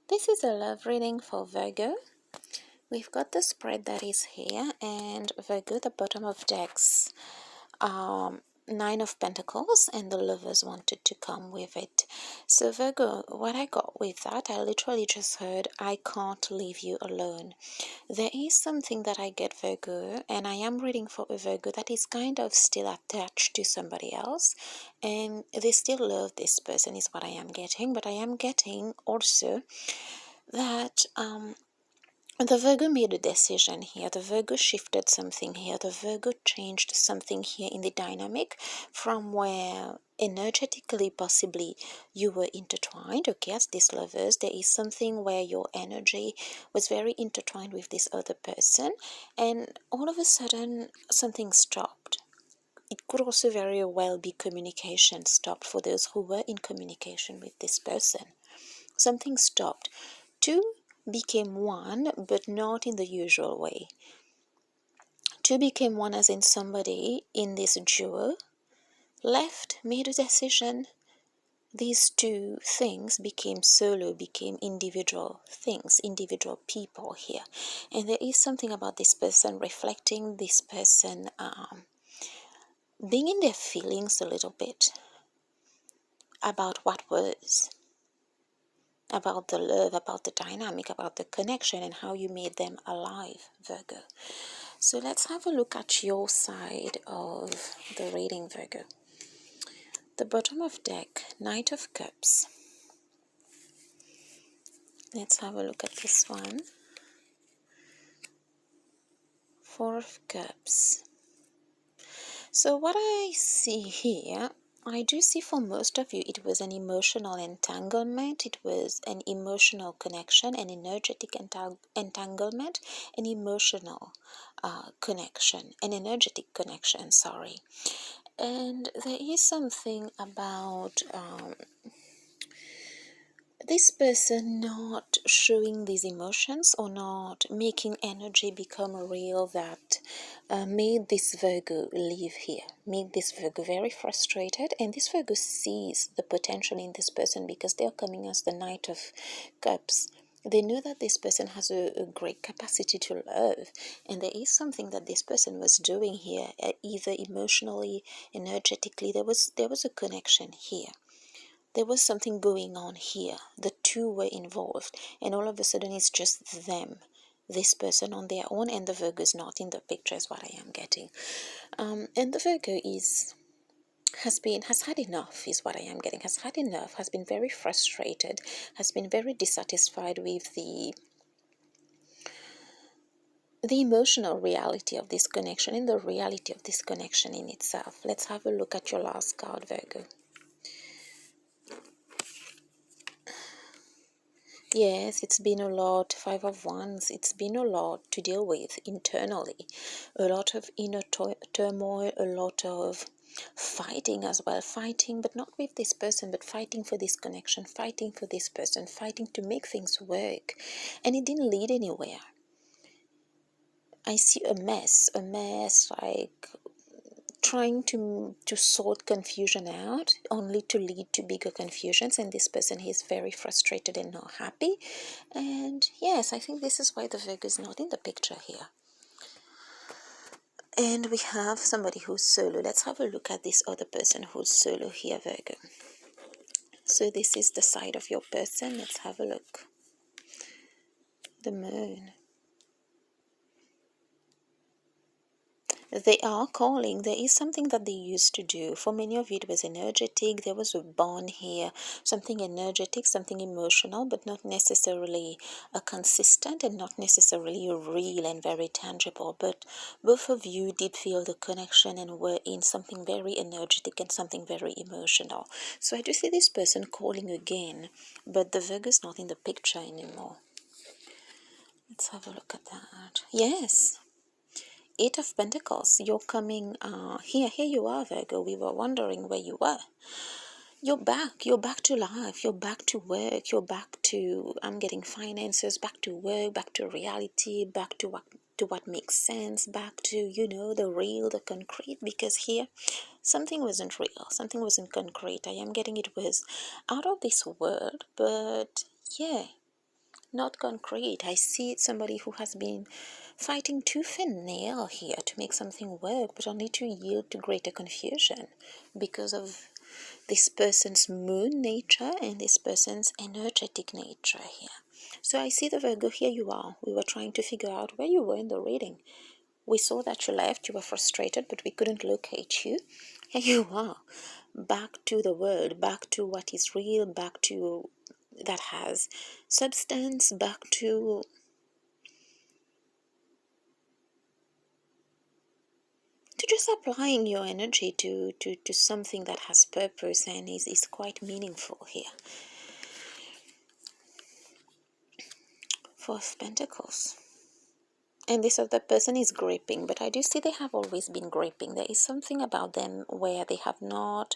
This is a love reading for Virgo. We've got the spread that is here, and Virgo, the bottom of decks, Nine of Pentacles, and the Lovers wanted to come with it. So Virgo, what I got with that, I literally just heard, I can't leave you alone. There is something that I get, Virgo, and I am reading for a Virgo that is kind of still attached to somebody else, and they still love this person is what I am getting, but I am getting also that the Virgo made a decision here. The Virgo shifted something here. The Virgo changed something here in the dynamic from where energetically possibly you were intertwined. Okay, as these lovers, there is something where your energy was very intertwined with this other person, and all of a sudden something stopped. It could also very well be communication stopped for those who were in communication with this person. Something stopped. Two became one, but not in the usual way. Two became one as in somebody in this duo left, made a decision. These two things became solo, became individual things, individual people here. And there is something about this person reflecting, this person being in their feelings a little bit about what was, about the love, about the dynamic, about the connection, and how you made them alive, Virgo. So let's have a look at your side of the reading, Virgo. The bottom of deck, Knight of Cups. Let's have a look at this one. Four of Cups. So what I see here, I do see for most of you it was an emotional entanglement, it was an emotional connection, an energetic entanglement, an emotional connection, an energetic connection, sorry. And there is something about this person not showing these emotions or not making energy become real that made this Virgo live here, made this Virgo very frustrated. And this Virgo sees the potential in this person because they're coming as the Knight of Cups. They know that this person has a great capacity to love, and there is something that this person was doing here, either emotionally, energetically. There was a connection here. There was something going on here. The two were involved, and all of a sudden it's just them, this person on their own, and the Virgo is not in the picture, is what I am getting. And the Virgo has had enough, is what I am getting. Has had enough, has been very frustrated, has been very dissatisfied with the emotional reality of this connection and the reality of this connection in itself. Let's have a look at your last card, Virgo. Yes, it's been a lot, Five of Wands, it's been a lot to deal with internally. A lot of inner turmoil, a lot of fighting as well. Fighting, but not with this person, but fighting for this connection, fighting for this person, fighting to make things work. And it didn't lead anywhere. I see a mess like trying to sort confusion out only to lead to bigger confusions, and this person is very frustrated and not happy. And yes, I think this is why the Virgo is not in the picture here. And we have somebody who's solo. Let's have a look at this other person who's solo here, Virgo. So this is the side of your person. Let's have a look. The Moon. They are calling. There is something that they used to do. For many of you, it was energetic. There was a bond here, something energetic, something emotional, but not necessarily consistent and not necessarily real and very tangible. But both of you did feel the connection and were in something very energetic and something very emotional. So I do see this person calling again, but the Virgo is not in the picture anymore. Let's have a look at that. Yes. Eight of Pentacles, you're coming here you are, Virgo. We were wondering where you were. You're back to life, you're back to work, you're back to, I'm getting finances, back to work, back to reality, back to what makes sense, back to, the real, the concrete, because here something wasn't real, something wasn't concrete. I am getting it was out of this world, but yeah, not concrete. I see somebody who has been fighting tooth and nail here to make something work, but only to yield to greater confusion because of this person's moon nature and this person's energetic nature here. So I see the Virgo, here you are. We were trying to figure out where you were in the reading. We saw that you left, you were frustrated, but we couldn't locate you. Here you are, back to the world, back to what is real, back to that has substance, back to just applying your energy to something that has purpose and is quite meaningful here. Four of Pentacles. And this other person is gripping, but I do see they have always been gripping. There is something about them where they have not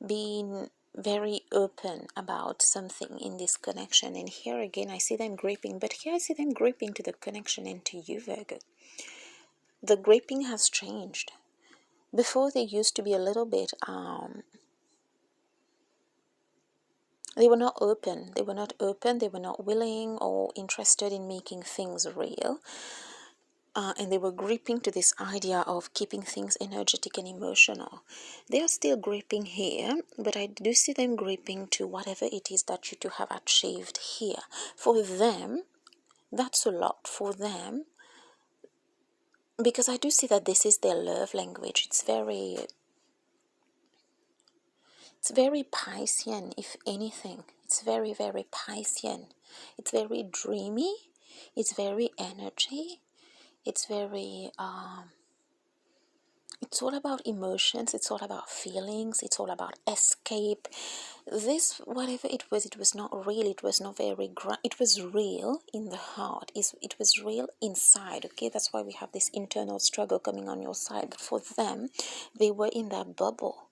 been very open about something in this connection. And here again, I see them gripping, but here I see them gripping to the connection and to you, Virgo. The gripping has changed. Before, they used to be a little bit, they were not open. They were not open. They were not willing or interested in making things real. And they were gripping to this idea of keeping things energetic and emotional. They are still gripping here, but I do see them gripping to whatever it is that you two have achieved here. For them, that's a lot for them, because I do see that this is their love language. It's very Piscean, if anything. It's very, very Piscean. It's very dreamy. It's very energy. It's very, it's all about emotions. It's all about feelings. It's all about escape. This, whatever it was not real. It was not very, it was real in the heart. It was real inside, okay? That's why we have this internal struggle coming on your side. But for them, they were in that bubble.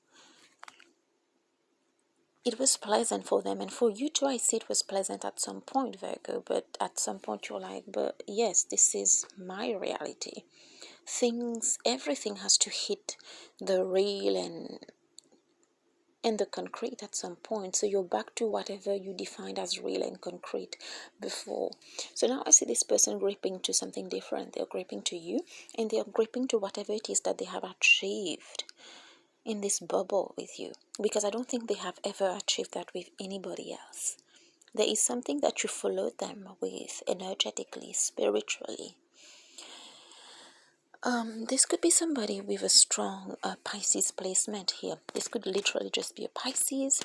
It was pleasant for them, and for you too, I see it was pleasant at some point, Virgo, but at some point you're like, but yes, this is my reality. Everything has to hit the real and the concrete at some point. So you're back to whatever you defined as real and concrete before. So now I see this person gripping to something different. They're gripping to you, and they're gripping to whatever it is that they have achieved in this bubble with you, because I don't think they have ever achieved that with anybody else. There is something that you follow them with energetically, spiritually. This could be somebody with a strong Pisces placement here. This could literally just be a Pisces,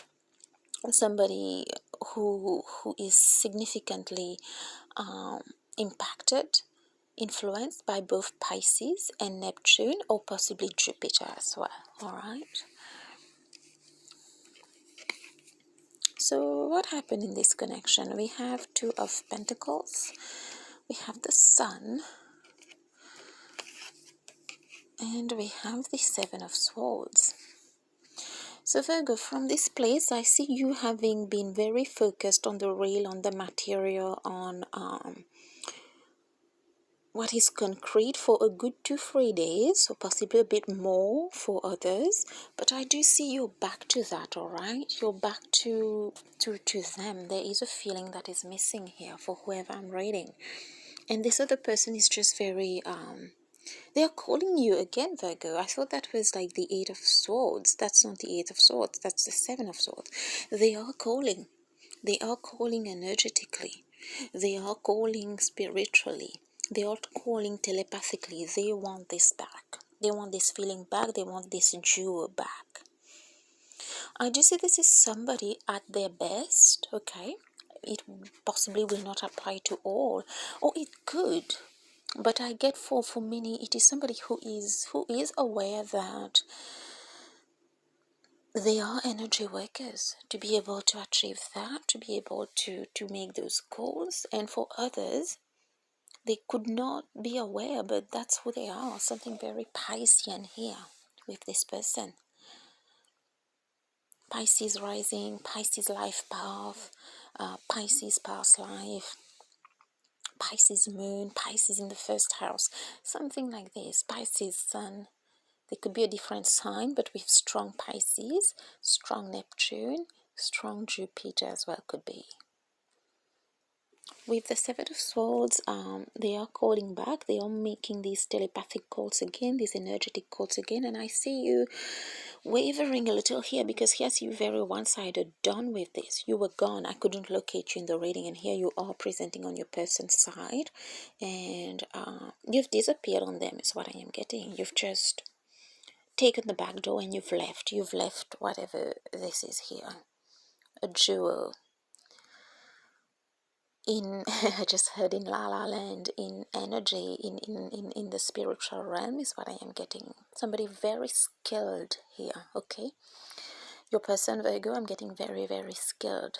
somebody who is significantly impacted, influenced by both Pisces and Neptune, or possibly Jupiter as well. All right. So what happened in this connection? We have Two of Pentacles, we have the Sun, and we have the Seven of Swords. So Virgo, from this place, I see you having been very focused on the real, on the material, on what is concrete for a good 2-3 days, or possibly a bit more for others. But I do see you're back to that, all right? You're back to them. There is a feeling that is missing here for whoever I'm reading. And this other person is just very, they are calling you again, Virgo. I thought that was like the Eight of Swords. That's not the Eight of Swords. That's the Seven of Swords. They are calling. They are calling energetically. They are calling spiritually. They are calling telepathically. They want this back. They want this feeling back. They want this jewel back. I do see this is somebody at their best, okay? It possibly will not apply to all, or it could. But I get for many, it is somebody who is aware that they are energy workers, to be able to achieve that, to be able to make those calls. And for others, they could not be aware, but that's who they are. Something very Piscean here with this person. Pisces rising, Pisces life path, Pisces past life, Pisces moon, Pisces in the first house, something like this. Pisces sun. They could be a different sign, but with strong Pisces, strong Neptune, strong Jupiter as well could be. With the Seven of Swords, they are calling back. They are making these telepathic calls again, these energetic calls again. And I see you wavering a little here, because here's you very one-sided, done with this. You were gone. I couldn't locate you in the reading, and here you are presenting on your person's side. And you've disappeared on them is what I am getting. You've just taken the back door and you've left. You've left whatever this is here. A jewel in I just heard in La La Land, in energy, in the spiritual realm is what I am getting. Somebody very skilled here, okay? Your person, Virgo, I'm getting very, very skilled.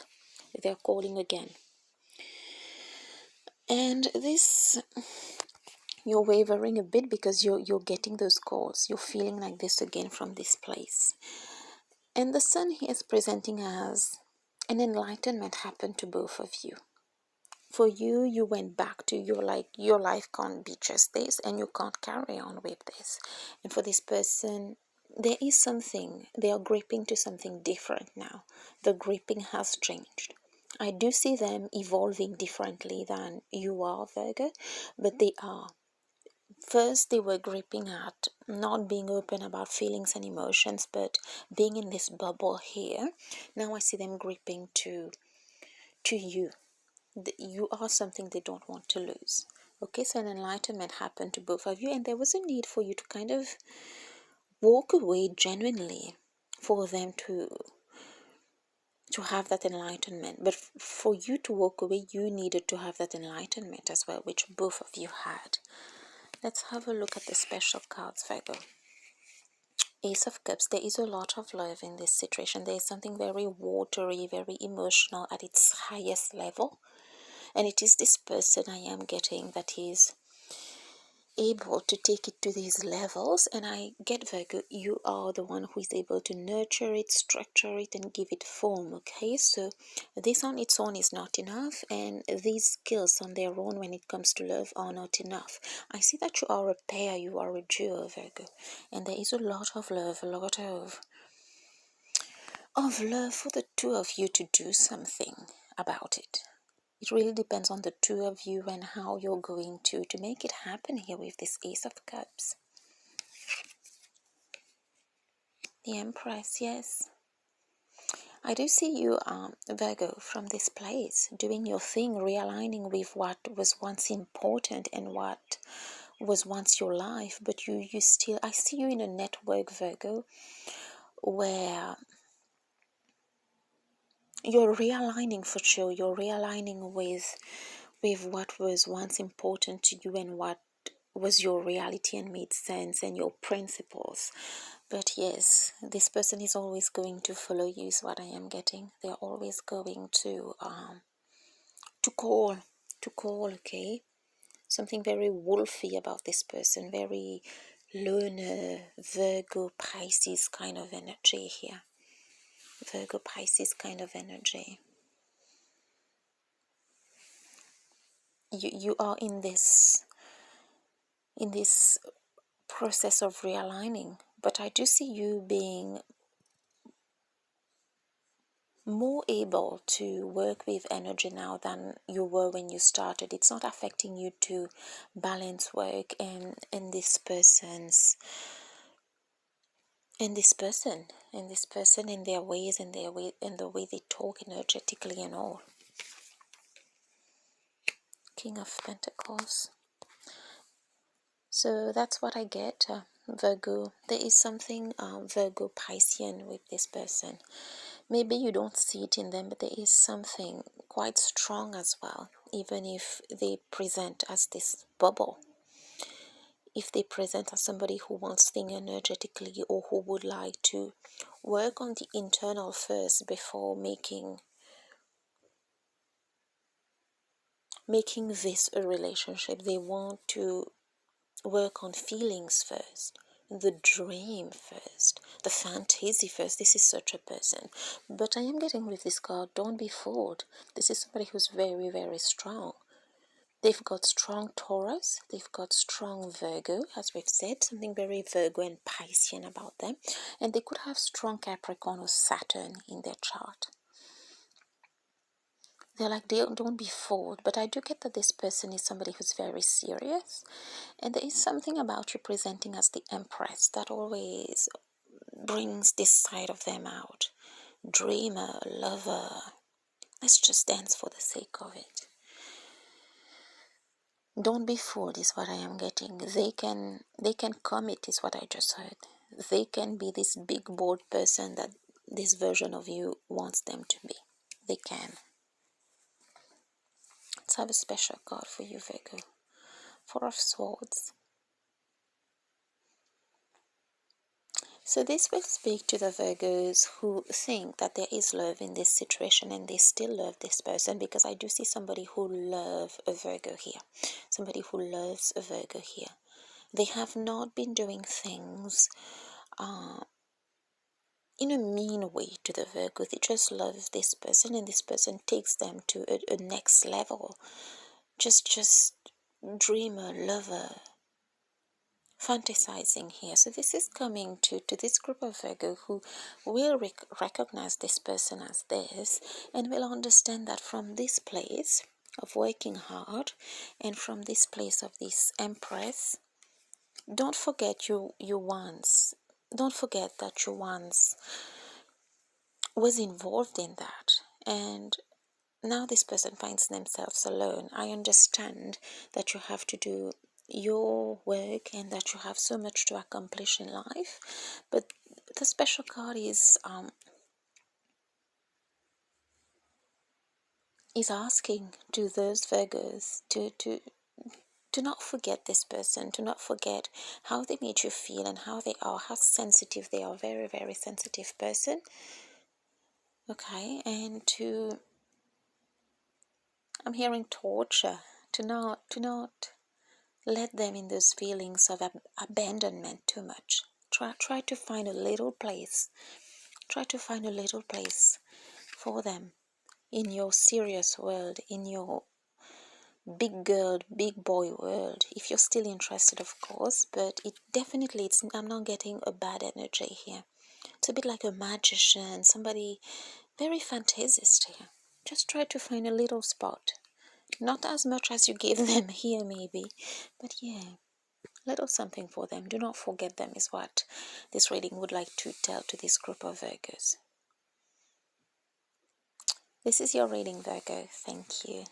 They're calling again. And this, you're wavering a bit because you're getting those calls. You're feeling like this again from this place. And the sun here is presenting as an enlightenment happened to both of you. For you, you went back to your life can't be just this, and you can't carry on with this. And for this person, there is something, they are gripping to something different now. The gripping has changed. I do see them evolving differently than you are, Virgo, but they are. First, they were gripping at not being open about feelings and emotions, but being in this bubble here. Now I see them gripping to you. You are something they don't want to lose. Okay, so an enlightenment happened to both of you, and there was a need for you to kind of walk away genuinely for them to have that enlightenment. But for you to walk away, you needed to have that enlightenment as well, which both of you had. Let's have a look at the special cards, Virgo. Ace of Cups. There is a lot of love in this situation. There is something very watery, very emotional at its highest level. And it is this person I am getting that is able to take it to these levels. And I get, Virgo, you are the one who is able to nurture it, structure it, and give it form. Okay, so this on its own is not enough, and these skills on their own when it comes to love are not enough. I see that you are a pair, you are a duo, Virgo, and there is a lot of love, a lot of love for the two of you to do something about it. It really depends on the two of you and how you're going to make it happen here with this Ace of Cups. The Empress, yes. I do see you, Virgo, from this place, doing your thing, realigning with what was once important and what was once your life. But you still, I see you in a network, Virgo, where you're realigning for sure. You're realigning with what was once important to you and what was your reality and made sense, and your principles. But yes, this person is always going to follow you is what I am getting. They're always going to call, okay? Something very wolfy about this person, very loner, Virgo, Pisces kind of energy here. Virgo, Pisces kind of energy. You are in this process of realigning, but I do see you being more able to work with energy now than you were when you started. It's not affecting you to balance work and this person's and this person in their ways and their way and the way they talk energetically and all. King of Pentacles. So that's what I get, Virgo. There is something Virgo Piscean with this person. Maybe you don't see it in them, but there is something quite strong as well, even if they present as this bubble. If they present as somebody who wants things energetically, or who would like to work on the internal first before making this a relationship. They want to work on feelings first, the dream first, the fantasy first. This is such a person. But I am getting with this card, don't be fooled. This is somebody who's very, very strong. They've got strong Taurus, they've got strong Virgo, as we've said, something very Virgo and Piscean about them. And they could have strong Capricorn or Saturn in their chart. They're like, don't be fooled. But I do get that this person is somebody who's very serious. And there is something about you presenting as the Empress that always brings this side of them out. Dreamer, lover. Let's just dance for the sake of it. Don't be fooled is what I am getting. They can commit is what I just heard. They can be this big bold person that this version of you wants them to be. They can. Let's have a special card for you, Virgo. Four of Swords. So this will speak to the Virgos who think that there is love in this situation and they still love this person, because I do see somebody who loves a Virgo here. Somebody who loves a Virgo here. They have not been doing things in a mean way to the Virgo. They just love this person and this person takes them to a next level. Just dreamer, lover, fantasizing here. So this is coming to this group of Virgo who will recognize this person as this and will understand that from this place of working hard and from this place of this Empress, don't forget you once. Don't forget that you once was involved in that, and now this person finds themselves alone. I understand that you have to do your work and that you have so much to accomplish in life, but the special card is asking to those Virgos to not forget this person, to not forget how they made you feel and how they are, how sensitive they are. Very, very sensitive person. Okay, and I'm hearing torture, to not let them in those feelings of abandonment too much. Try to find a little place. Try to find a little place for them in your serious world, in your big girl, big boy world. If you're still interested, of course, but I'm not getting a bad energy here. It's a bit like a magician, somebody very fantasist here. Just try to find a little spot. Not as much as you give them here, maybe, but yeah, little something for them. Do not forget them, is what this reading would like to tell to this group of Virgos. This is your reading, Virgo. Thank you.